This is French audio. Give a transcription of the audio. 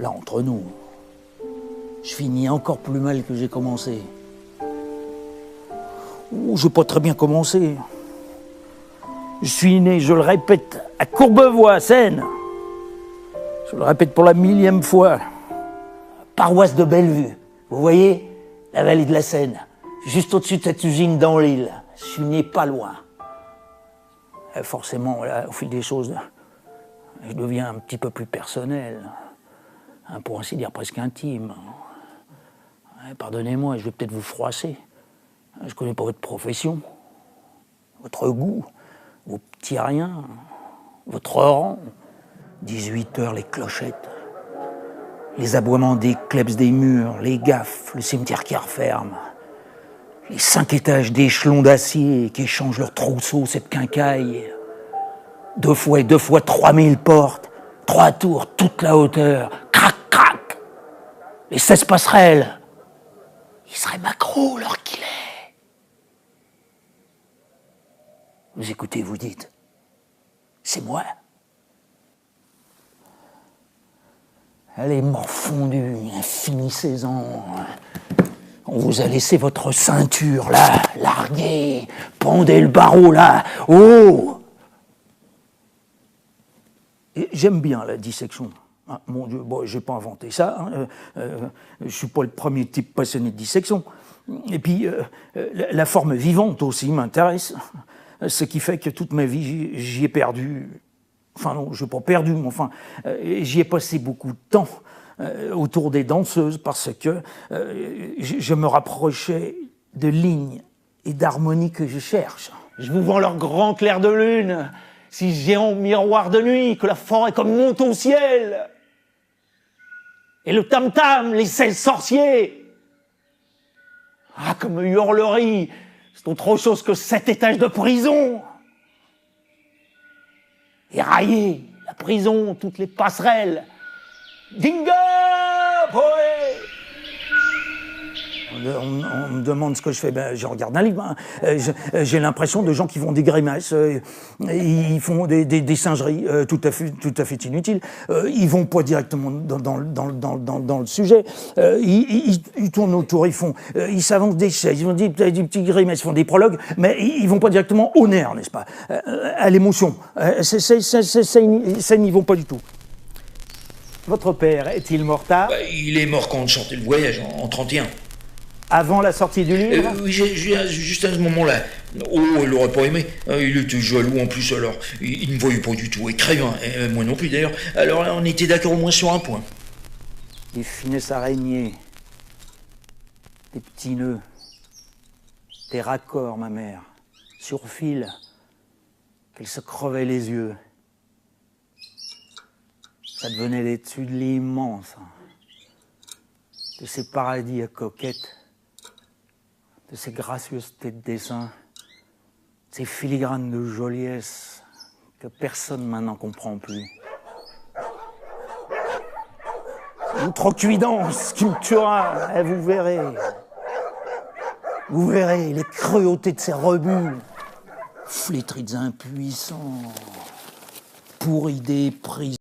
là, entre nous, je finis encore plus mal que j'ai commencé. Oh, j'ai pas très bien commencé. Je suis né, je le répète, à Courbevoie, Seine. Je le répète pour la 1000e fois. Paroisse de Bellevue. Vous voyez, la vallée de la Seine. Juste au-dessus de cette usine dans l'île. Je suis né pas loin. Et forcément, là, au fil des choses, je deviens un petit peu plus personnel. Pour ainsi dire, presque intime. Pardonnez-moi, je vais peut-être vous froisser. Je connais pas votre profession, votre goût, vos petits riens, votre rang. 18 heures, les clochettes, les aboiements des klebs des murs, les gaffes, le cimetière qui referme, les 5 étages d'échelons d'acier qui échangent leurs trousseaux, cette quincaille. 2 fois 3000 portes, 3 tours, toute la hauteur, crac, crac. Les 16 passerelles. Il serait Macron, l'heure qu'il est. Vous écoutez, vous dites, c'est moi. Elle est morfondue, infinissez-en. On vous a laissé votre ceinture, là, larguée. Pendez le barreau, là, oh. Et j'aime bien la dissection. Ah, mon Dieu, bon, j'ai pas inventé ça. Je suis pas le premier type passionné de dissection. Et puis, la forme vivante aussi m'intéresse. Ce qui fait que toute ma vie, j'y ai perdu. Enfin non, je n'ai pas perdu, mais enfin, j'y ai passé beaucoup de temps autour des danseuses parce que je me rapprochais de lignes et d'harmonies que je cherche. Je vous vends leur grand clair de lune, si géant miroir de nuit, que la forêt comme monte au ciel. Et le tam-tam, les 16 sorciers. Ah, comme hurlerie, c'est autre chose que 7 étages de prison. Et railler, la prison, toutes les passerelles. Dingo, poé. On me demande ce que je fais, ben, je regarde un livre. J'ai l'impression de gens qui font des grimaces, ils font des singeries tout à fait inutiles. Ils vont pas directement dans le sujet. Ils tournent autour, ils s'avancent des chaises, ils font des petits grimaces, ils font des prologues, mais ils vont pas directement au nerf, n'est-ce pas, à l'émotion. Ça n'y vont pas du tout. Votre père est-il mort tard? Il est mort quand on chantait le voyage, en 31. Avant la sortie du livre? Oui, juste à ce moment-là. Oh, il aurait pas aimé. Il était jaloux en plus, alors. Il ne voyait pas du tout écrivain. Et moi non plus, d'ailleurs. Alors là, on était d'accord au moins sur un point. Des finesses araignées, des petits nœuds, des raccords, ma mère, sur fil, qu'elle se crevait les yeux. Ça devenait l'étude l'immense, de ces paradis à coquettes, de ces gracieusetés de dessin, de ces filigranes de joliesse que personne maintenant comprend plus. L'outrecuidance qui me tuera, et vous verrez. Vous verrez les cruautés de ces rebuts, flétrides impuissants, pourris des prisons.